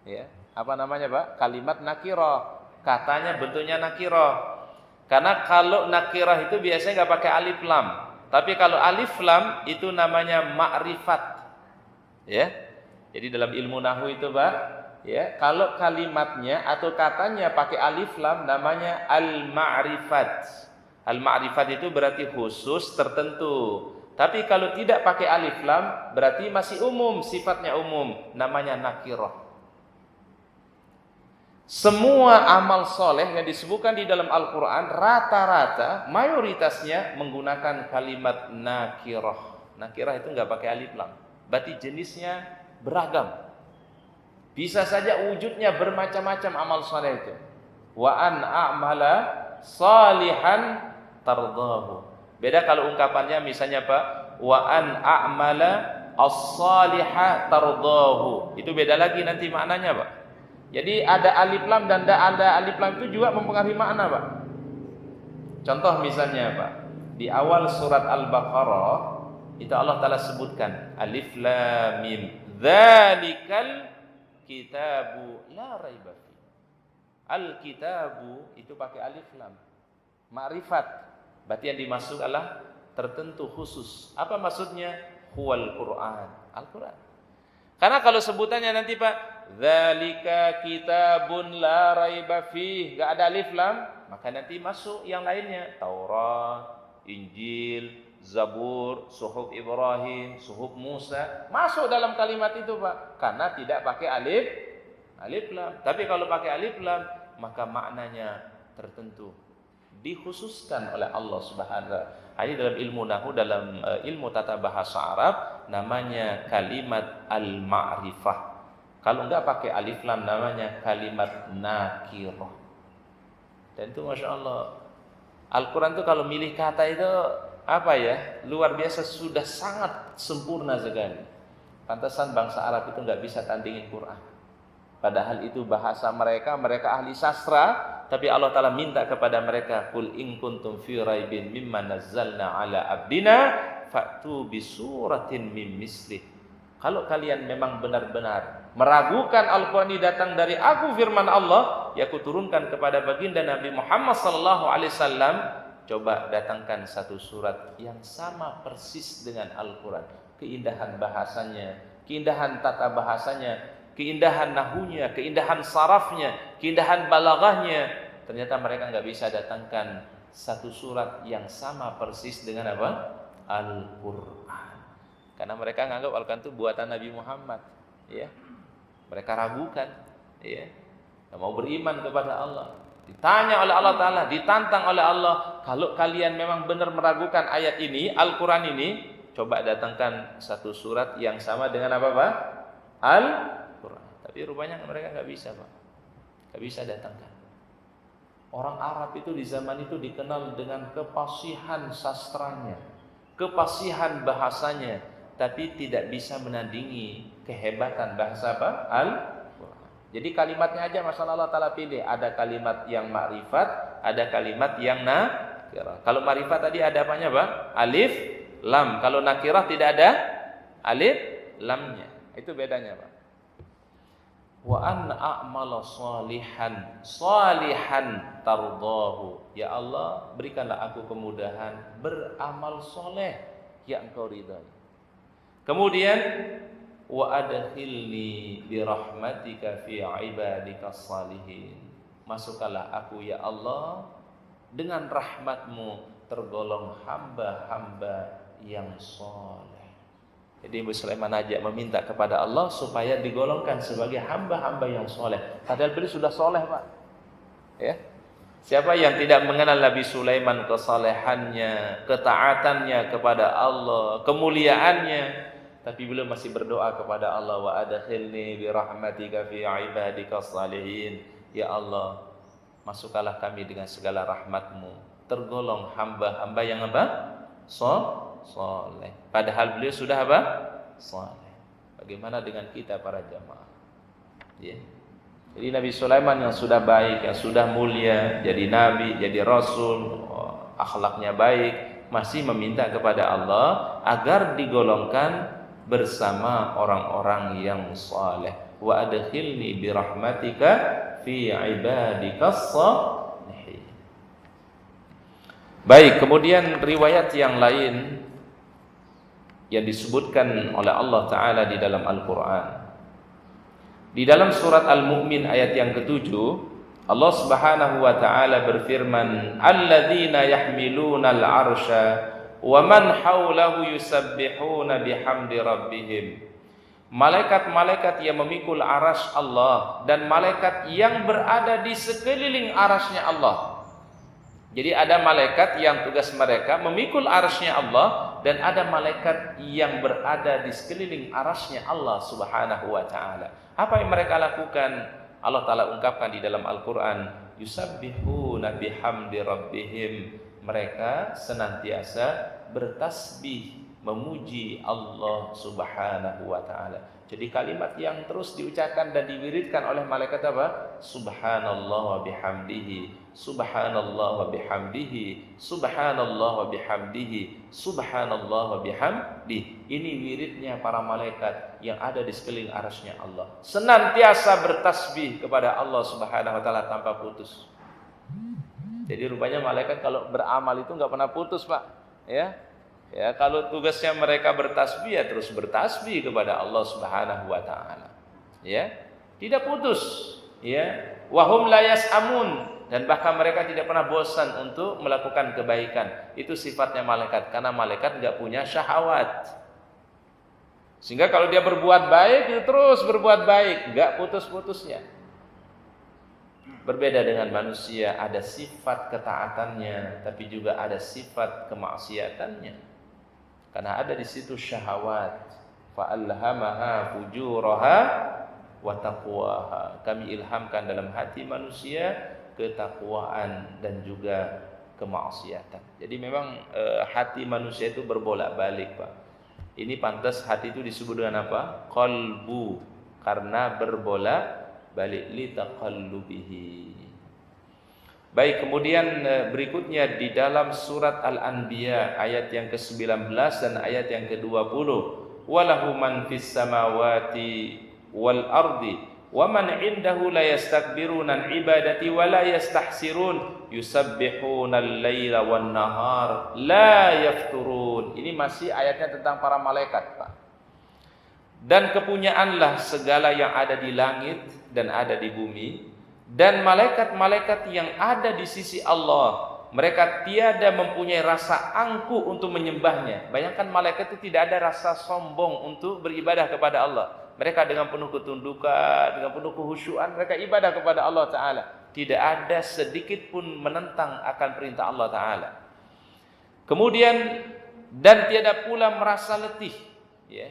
Ya, apa namanya, Pak? Kalimat nakirah. Katanya bentuknya nakirah. Karena kalau nakirah itu biasanya nggak pakai alif lam, tapi kalau alif lam itu namanya ma'rifat, ya. Jadi dalam ilmu nahwu itu, Pak, ya, kalau kalimatnya atau katanya pakai alif lam namanya al-ma'rifat. Al-ma'rifat itu berarti khusus tertentu. Tapi kalau tidak pakai alif lam berarti masih umum, sifatnya umum, namanya nakirah. Semua amal soleh yang disebutkan di dalam Al-Quran rata-rata mayoritasnya menggunakan kalimat nakirah. Nakirah itu nggak pakai alif lam, berarti jenisnya beragam. Bisa saja wujudnya bermacam-macam amal soleh itu. Wa an a'mala salihan tardahu. Beda kalau ungkapannya misalnya, Pak, wa an a'mala as-salihah tardahu. Itu beda lagi nanti maknanya, Pak. Jadi ada alif lam dan ada alif lam itu juga mempengaruhi makna, Pak. Contoh misalnya, Pak, di awal surat Al-Baqarah itu Allah Ta'ala sebutkan alif lam mim dzalikal kitabu la raiba fi. Al-kitabu itu pakai alif lam, ma'rifat, berarti yang dimaksud adalah tertentu khusus. Apa maksudnya? Huwal Quran, Al-Quran. Karena kalau sebutannya nanti, Pak, dzalika kitabun la raiba fih, enggak ada alif lam, maka nanti masuk yang lainnya, Taurat, Injil, Zabur, Suhuf Ibrahim, Suhuf Musa, masuk dalam kalimat itu Pak, karena tidak pakai alif lam. Tapi kalau pakai alif lam, maka maknanya tertentu, dikhususkan oleh Allah Subhanahu wa taala. Ini dalam ilmu nahwu, dalam ilmu tata bahasa Arab, namanya kalimat al-ma'rifah. Kalau enggak pakai alif lam, namanya kalimat nakirah. Dan itu Masya Allah, Al-Quran itu kalau milih kata itu apa ya, luar biasa, sudah sangat sempurna sekali. Pantasan bangsa Arab itu enggak bisa tandingin Quran. Padahal itu bahasa mereka, mereka ahli sastra, tapi Allah Ta'ala minta kepada mereka, Qul in kuntum fi raibin mimma nazzalna ala abdina fa'tu bisuratin min mislih. Kalau kalian memang benar-benar meragukan Al-Quran ini datang dari aku, firman Allah, ya aku turunkan kepada baginda Nabi Muhammad sallallahu alaihi wasallam, coba datangkan satu surat yang sama persis dengan Al-Quran. Keindahan bahasanya, keindahan tata bahasanya, keindahan nahunya, keindahan sarafnya, keindahan balaghahnya. Ternyata mereka nggak bisa datangkan satu surat yang sama persis dengan apa? Al-Quran. Karena mereka nganggap Al-Quran itu buatan Nabi Muhammad, ya. Mereka ragukan, ya. Nggak mau beriman kepada Allah. Ditanya oleh Allah Ta'ala, ditantang oleh Allah, kalau kalian memang benar meragukan ayat ini, Al-Quran ini, coba datangkan satu surat yang sama dengan apa Pak? Al-Quran. Tapi rupanya mereka nggak bisa Pak, nggak bisa datangkan. Orang Arab itu di zaman itu dikenal dengan kefasihan sastranya, kefasihan bahasanya, tapi tidak bisa menandingi kehebatan bahasa apa? Al-Quran. Jadi kalimatnya aja masalah Allah Ta'ala pilih, ada kalimat yang ma'rifat, ada kalimat yang nakirah. Kalau ma'rifat tadi ada apanya Pak? Alif, lam. Kalau nakirah tidak ada alif, lamnya. Itu bedanya Pak. Wa an a'mala salihan tardahu. Ya Allah, berikanlah aku kemudahan beramal soleh yang Engkau ridhai. Kemudian wa adkhilni bi rahmatika fi ibadikas salihin. Masukkanlah aku ya Allah dengan rahmatmu tergolong hamba-hamba yang soleh. Jadi Ibu Sulaiman aja meminta kepada Allah supaya digolongkan sebagai hamba-hamba yang soleh. Padahal beliau sudah soleh Pak, ya. Siapa yang tidak mengenal Nabi Sulaiman, kesalehannya, ketaatannya kepada Allah, kemuliaannya, tapi beliau masih berdoa kepada Allah, wa adkhilni bi rahmatika fi ibadikas salihin. Ya Allah, masukkanlah kami dengan segala rahmatmu tergolong hamba-hamba yang apa? Soleh. Padahal beliau sudah apa? Soleh. Bagaimana dengan kita para jamaah? Ya. Jadi Nabi Sulaiman yang sudah baik, yang sudah mulia, jadi nabi, jadi rasul, akhlaknya baik, masih meminta kepada Allah agar digolongkan bersama orang-orang yang saleh. Wa adkhilni bi rahmatika fi ibadikas salihin. Baik, kemudian riwayat yang lain yang disebutkan oleh Allah Ta'ala di dalam Al-Quran. Di dalam surat Al-Mu'min ayat yang ke-7, Allah Subhanahu wa Ta'ala berfirman, alladzina yahmiluna al-arsha wa man hawlahu yusabbihuna bihamdi rabbihim. Malaikat-malaikat yang memikul arasy Allah dan malaikat yang berada di sekeliling arasy-Nya Allah. Jadi ada malaikat yang tugas mereka memikul arasy-Nya Allah, dan ada malaikat yang berada di sekeliling arasy-Nya Allah Subhanahu wa Ta'ala. Apa yang mereka lakukan? Allah Ta'ala ungkapkan di dalam Al-Quran, yusabbihuna bihamdi rabbihim. Mereka senantiasa bertasbih, memuji Allah Subhanahu wa Ta'ala. Jadi kalimat yang terus diucapkan dan diwiridkan oleh malaikat apa? Subhanallah wa bihamdihi, subhanallah wa bihamdihi, subhanallah wa bihamdihi, subhanallah wa bihamdihi. Ini wiridnya para malaikat yang ada di sekeliling arasy-Nya Allah. Senantiasa bertasbih kepada Allah Subhanahu wa Ta'ala tanpa putus. Jadi rupanya malaikat kalau beramal itu enggak pernah putus, Pak. Ya. Ya, kalau tugasnya mereka bertasbih, ya terus bertasbih kepada Allah Subhanahu wa Ta'ala. Ya. tidak putus, ya. Wahum la yas'amun, dan bahkan mereka tidak pernah bosan untuk melakukan kebaikan. Itu sifatnya malaikat, karena malaikat enggak punya syahwat. Sehingga kalau dia berbuat baik, dia terus berbuat baik, enggak putus-putusnya. Berbeda dengan manusia, ada sifat ketaatannya, tapi juga ada sifat kemaksiatannya. Karena ada di situ syahwat. Fa'alhamaha fujuraha wa taqwaha. Kami ilhamkan dalam hati manusia ketakwaan dan juga kemaksiatan. Jadi memang hati manusia itu berbolak-balik, Pak. Ini pantas hati itu disebut dengan apa? Qalbu, karena berbolak-balik, li taqallubihi. Baik, kemudian berikutnya di dalam surat Al-Anbiya ayat yang ke-19 dan ayat yang ke-20. Walahu man fis samawati wal ardi wa man indahu la yastakbiruna an ibadati wa la yastahsirun yusabbihuna al-laila wan nahar la yafturun. Ini masih ayatnya tentang para malaikat, Pak. Dan kepunyaanlah segala yang ada di langit dan ada di bumi, dan malaikat-malaikat yang ada di sisi Allah, mereka tiada mempunyai rasa angkuh untuk menyembahnya. Bayangkan, malaikat itu tidak ada rasa sombong untuk beribadah kepada Allah. Mereka dengan penuh ketundukan, dengan penuh kehusyuan, mereka ibadah kepada Allah Ta'ala. Tidak ada sedikit pun menentang akan perintah Allah Ta'ala. Kemudian, dan tiada pula merasa letih. Ya.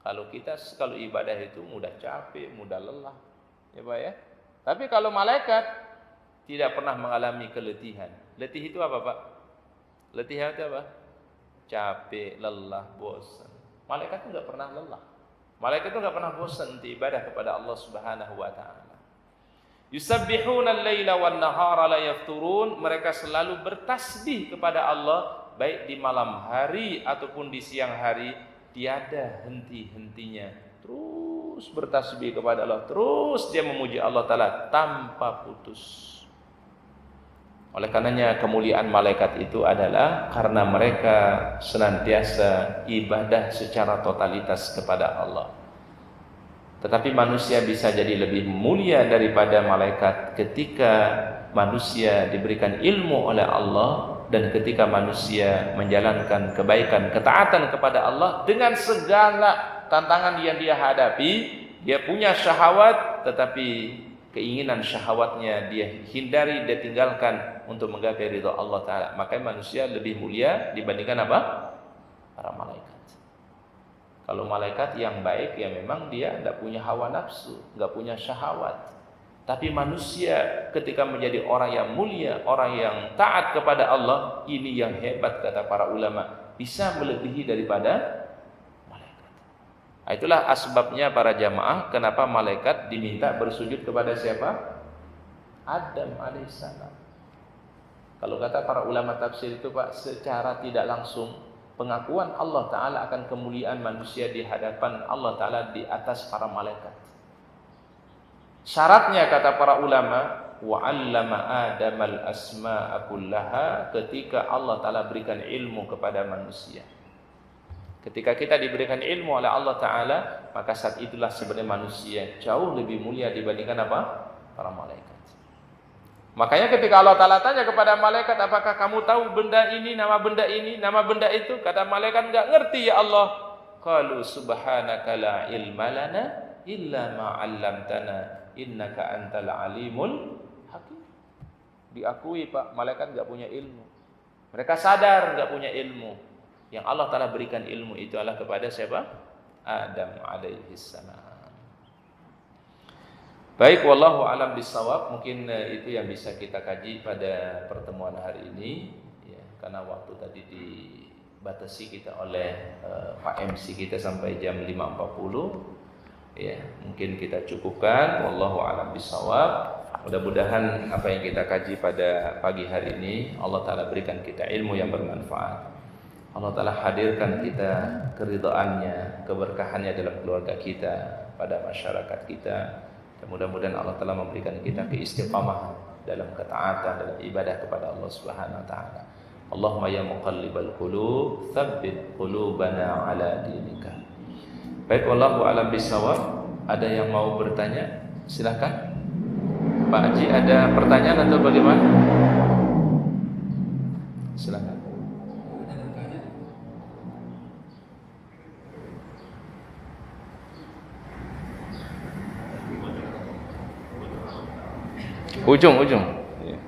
Kalau ibadah itu mudah capek, mudah lelah. Ya Pak ya. Tapi kalau malaikat tidak pernah mengalami keletihan. Letih itu apa, Pak? Letih itu apa? Capek, lelah, bosan. Malaikat itu enggak pernah lelah. Malaikat itu enggak pernah bosan untuk ibadah kepada Allah Subhanahu wa taala. Yusabbihuna al-laila wan nahara la yafturun. Mereka selalu bertasbih kepada Allah baik di malam hari ataupun di siang hari, tiada henti-hentinya. Terus bertasbih kepada Allah, terus dia memuji Allah Ta'ala tanpa putus. Oleh karenanya kemuliaan malaikat itu adalah karena mereka senantiasa ibadah secara totalitas kepada Allah. Tetapi manusia bisa jadi lebih mulia daripada malaikat ketika manusia diberikan ilmu oleh Allah dan ketika manusia menjalankan kebaikan, ketaatan kepada Allah dengan segala tantangan yang dia hadapi. Dia punya syahwat, tetapi keinginan syahwatnya dia hindari, dia tinggalkan untuk menggapai ridha Allah Ta'ala. Makanya manusia lebih mulia dibandingkan apa? Para malaikat. Kalau malaikat yang baik, ya memang dia tidak punya hawa nafsu, tidak punya syahwat. Tapi manusia ketika menjadi orang yang mulia, orang yang taat kepada Allah, ini yang hebat kata para ulama, bisa melebihi daripada malaikat. Itulah asbabnya para jamaah kenapa malaikat diminta bersujud kepada siapa? Adam alaihissalam. Kalau kata para ulama tafsir itu, Pak, secara tidak langsung pengakuan Allah Ta'ala akan kemuliaan manusia di hadapan Allah Ta'ala di atas para malaikat. Syaratnya kata para ulama, wa'allama Adamal asma'a kullaha, ketika Allah Ta'ala berikan ilmu kepada manusia. Ketika kita diberikan ilmu oleh Allah Ta'ala, maka saat itulah sebenarnya manusia jauh lebih mulia dibandingkan apa? Para malaikat. Makanya ketika Allah Ta'ala tanya kepada malaikat, apakah kamu tahu benda ini, nama benda itu? Kata malaikat, enggak ngerti ya Allah. Qalu subhanaka la ilma lana illa ma 'allamtana innaka antal alimul hakim. Diakui, Pak, malaikat enggak punya ilmu. Mereka sadar enggak punya ilmu. Yang Allah Ta'ala berikan ilmu itu adalah kepada siapa? Adam alaihissalam. Baik, wallahu alam bisawab. Mungkin itu yang bisa kita kaji pada pertemuan hari ini, ya, karena waktu tadi dibatasi kita oleh Pak MC kita sampai jam 5.40. Ya, mungkin kita cukupkan. Wallahu alam bisawab. Mudah-mudahan apa yang kita kaji pada pagi hari ini Allah Ta'ala berikan kita ilmu yang bermanfaat. Allah Ta'ala hadirkan kita keridhaannya, keberkahannya dalam keluarga kita, pada masyarakat kita. Dan mudah-mudahan Allah Ta'ala memberikan kita keistiqamahan dalam ketaatan, dalam ibadah kepada Allah Subhanahu wa taala. Allahumma ya muqallibal qulub, tsabbit qulubana ala dinika. Baik, wallahu a'lam bishawab. Ada yang mau bertanya? Silakan. Pak Haji, ada pertanyaan atau bagaimana? Silakan. Ujung. Ya.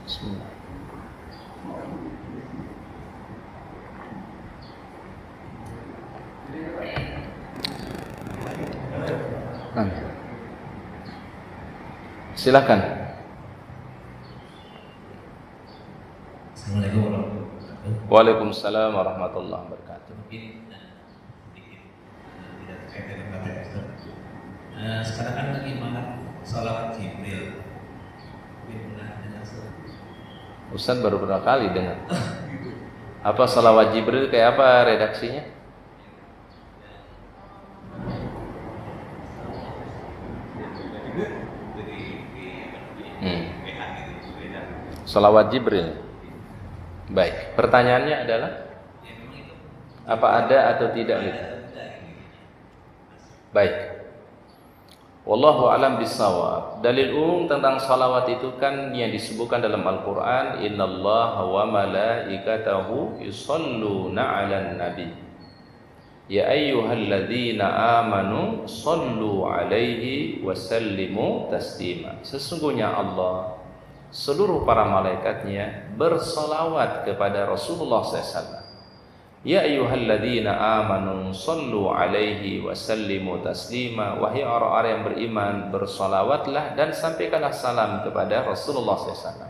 Bismillah. Silakan. Assalamualaikum warahmatullahi wabarakatuh. Waalaikumsalam warahmatullahi wabarakatuh. Mungkin sedikit tidak terkait dengan materi Ustaz. Sekarang kan lagi malam salawat Jibril. Mungkin pernah dengar Ustaz? Ustaz baru berapa kali dengar. Apa salawat Jibril kayak apa redaksinya? Salawat Jibril. Baik, pertanyaannya adalah apa ada atau tidak gitu? Baik. Wallahu alam bissawab. Dalil umum tentang salawat itu kan yang disebutkan dalam Al-Qur'an, innallaha wa malaikatahu yusholluna 'alan nabi. Ya ayyuhalladzina amanu shallu 'alaihi wa sallimu taslima. Sesungguhnya Allah seluruh para malaikatnya bersalawat kepada Rasulullah SAW. Ya ayyuhalladzina amanu sallu alaihi wa sallimu taslima. Wahai orang-orang yang beriman, bersalawatlah dan sampaikanlah salam kepada Rasulullah SAW.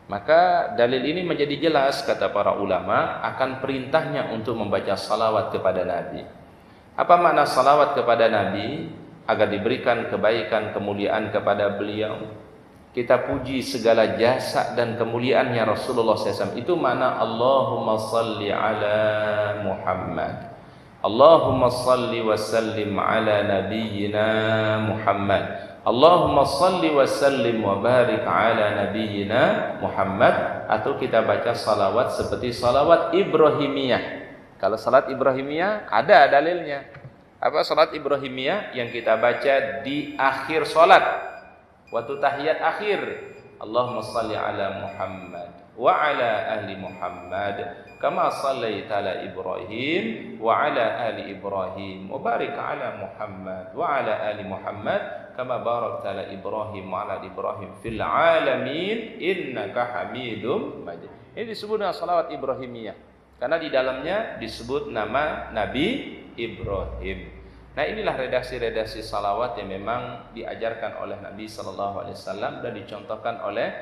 Maka dalil ini menjadi jelas, kata para ulama, akan perintahnya untuk membaca salawat kepada Nabi. Apa makna salawat kepada Nabi? Agar diberikan kebaikan, kemuliaan kepada beliau. Kita puji segala jasa dan kemuliaannya Rasulullah SAW. Itu mana Allahumma salli ala Muhammad. Allahumma salli wa sallim ala nabiyyina Muhammad. Allahumma salli wa sallim wa barik ala nabiyyina Muhammad. Atau kita baca salawat seperti salawat Ibrahimiyah. Kalau salat Ibrahimiyah ada dalilnya. Apa salat Ibrahimiyah? Yang kita baca di akhir salat, waktu tahiyat akhir. Allahumma salli ala Muhammad wa ala ahli Muhammad kama sallaita ala Ibrahim wa ala ahli Ibrahim wa barik ala Muhammad wa ala ahli Muhammad kama barakta ala Ibrahim wa ala Ibrahim fil alamin innaka Hamidum Majid. Ini disebut dengan salawat Ibrahimiyah karena di dalamnya disebut nama Nabi Ibrahim. Nah, inilah redaksi-redaksi salawat yang memang diajarkan oleh Nabi sallallahu alaihi wasallam dan dicontohkan oleh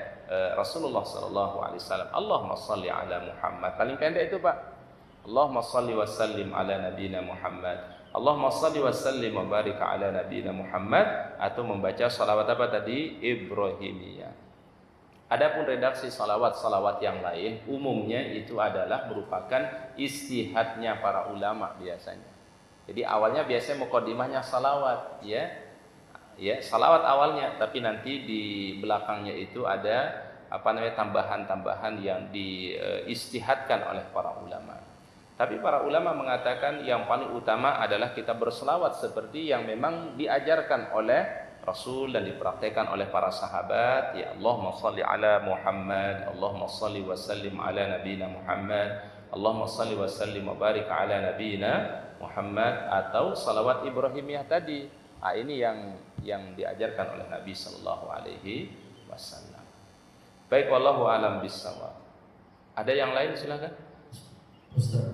Rasulullah sallallahu alaihi wasallam. Allahumma shalli ala Muhammad. Paling pendek itu, Pak. Allahumma shalli wa sallim ala nabiyina Muhammad. Allahumma shalli wa sallim wa barik ala nabiyina Muhammad, atau membaca salawat apa tadi? Ibrahimiyah. Adapun redaksi salawat-salawat yang lain umumnya itu adalah merupakan istihadnya para ulama biasanya. Jadi awalnya biasanya mukadimahnya salawat, ya salawat awalnya, tapi nanti di belakangnya itu ada tambahan-tambahan yang diistihadkan oleh para ulama. Tapi para ulama mengatakan yang paling utama adalah kita berselawat seperti yang memang diajarkan oleh Rasul dan dipraktekkan oleh para sahabat. Ya Allahumma shalli ala Muhammad, Allahumma shalli wa sallim ala nabiyina Muhammad, Allahumma shalli wa sallim wa barik ala nabiyina Muhammad, atau salawat Ibrahimiyah tadi. Nah, ini yang diajarkan oleh Nabi sallallahu alaihi wasallam. Baik, wallahu alam bissawab. Ada yang lain, silakan. Ustaz,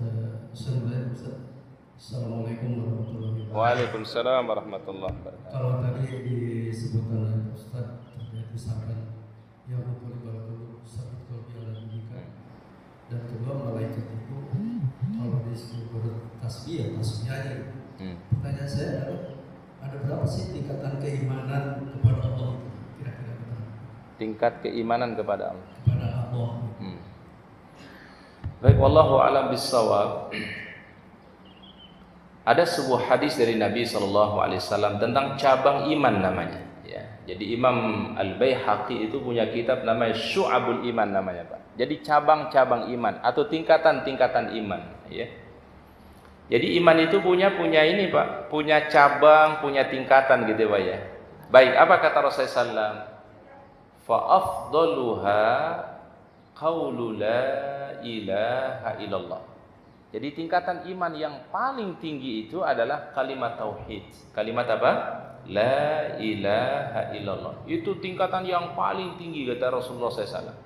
Assalamualaikum warahmatullahi wabarakatuh. Waalaikumsalam warahmatullahi wabarakatuh. Kalau tadi disebutkan oleh Ustaz terkait misalkan yang rukun ibadah sabit qalbi ala dunika, dan kedua malaikat itu kalau disebut tasbih aja. Pertanyaan saya adalah ada berapa sih tingkatan keimanan kepada Allah itu kira-kira berapa? Tingkat keimanan kepada Allah. Kepada Allah. Baik, wallahu a'lam bissawab. Ada sebuah hadis dari Nabi SAW tentang cabang iman namanya. Ya, jadi Imam Al-Baihaqi itu punya kitab namanya Syu'abul Iman namanya, Pak. Jadi cabang-cabang iman atau tingkatan-tingkatan iman, ya. Jadi iman itu punya ini Pak, punya cabang, punya tingkatan gitu Pak ya. Baik, apa kata Rasulullah SAW? Fa afdaluha qaulu la ilaha illallah. Jadi tingkatan iman yang paling tinggi itu adalah kalimat tauhid. Kalimat apa? La ilaha illallah. Itu tingkatan yang paling tinggi kata Rasulullah SAW.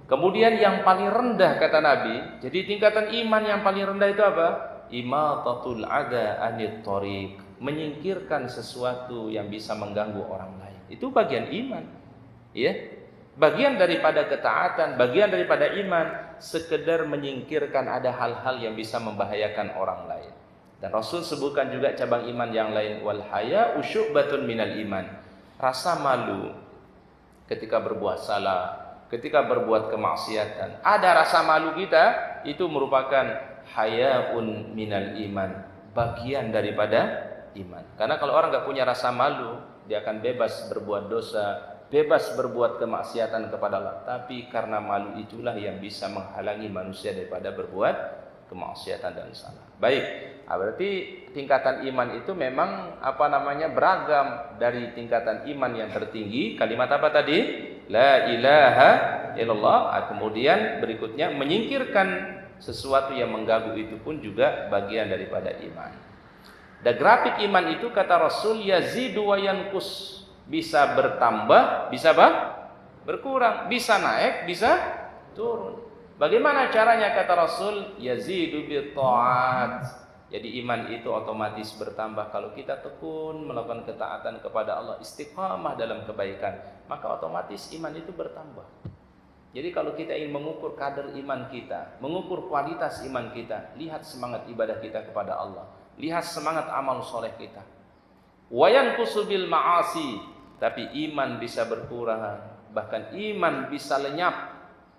Kemudian yang paling rendah kata Nabi, jadi tingkatan iman yang paling rendah itu apa? Imatatul ada anit thoriq, menyingkirkan sesuatu yang bisa mengganggu orang lain. Itu bagian iman. Ya. Bagian daripada ketaatan, bagian daripada iman, sekedar menyingkirkan ada hal-hal yang bisa membahayakan orang lain. Dan Rasul sebutkan juga cabang iman yang lain, wal haya usyubatun minal iman. Rasa malu ketika berbuat salah, ketika berbuat kemaksiatan, ada rasa malu kita, itu merupakan hayaun minal iman, bagian daripada iman. Karena kalau orang nggak punya rasa malu, dia akan bebas berbuat dosa, bebas berbuat kemaksiatan kepada Allah. Tapi karena malu itulah yang bisa menghalangi manusia daripada berbuat kemaksiatan dan salah. Baik, berarti tingkatan iman itu memang beragam. Dari tingkatan iman yang tertinggi, kalimat apa tadi? La ilaha illallah. Kemudian berikutnya menyingkirkan sesuatu yang mengganggu, itu pun juga bagian daripada iman. Dan grafik iman itu kata Rasul yazidu wa yanqus, bisa bertambah, bisa berkurang, bisa naik, bisa turun. Bagaimana caranya kata Rasul? Yazidu bi ta'at. Jadi iman itu otomatis bertambah kalau kita tekun melakukan ketaatan kepada Allah, istiqamah dalam kebaikan, maka otomatis iman itu bertambah. Jadi kalau kita ingin mengukur kadar iman kita, mengukur kualitas iman kita, lihat semangat ibadah kita kepada Allah, lihat semangat amal soleh kita. Wayanqusu bil ma'asi, tapi iman bisa berkurang, bahkan iman bisa lenyap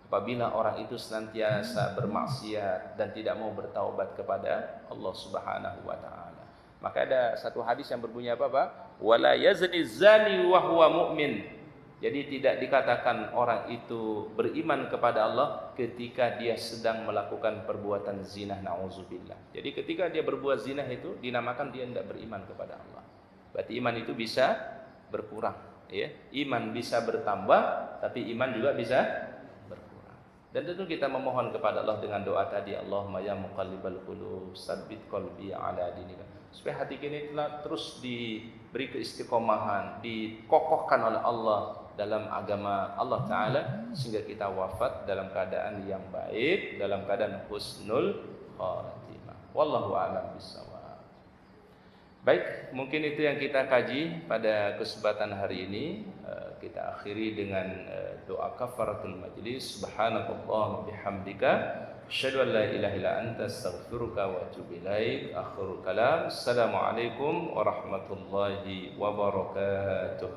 apabila orang itu senantiasa bermaksiat dan tidak mau bertaubat kepada Allah Subhanahu wa taala. Maka ada satu hadis yang berbunyi apa Pak? Wala yazni zani wa huwa mu'min. Jadi tidak dikatakan orang itu beriman kepada Allah ketika dia sedang melakukan perbuatan zina, na'udzubillah. Jadi ketika dia berbuat zina itu dinamakan dia tidak beriman kepada Allah. Berarti iman itu bisa berkurang, ya. Iman bisa bertambah, tapi iman juga bisa berkurang. Dan tentu kita memohon kepada Allah dengan doa tadi, Allahumma ya muqallibal qulub, tsabbit qalbi ala dinika. Supaya hati kita terus diberi keistiqomahan, dikokohkan oleh Allah dalam agama Allah Ta'ala, sehingga kita wafat dalam keadaan yang baik, dalam keadaan husnul khatimah. Wallahu a'lam bishawab. Baik, mungkin itu yang kita kaji pada kesempatan hari ini. Kita akhiri dengan doa kafaratul majlis. Subhanallah bihamdika, asyhadu an la ilaha illa anta, astaghfiruka wa atubu ilaik. Akhirul kalam. Assalamualaikum warahmatullahi wabarakatuh.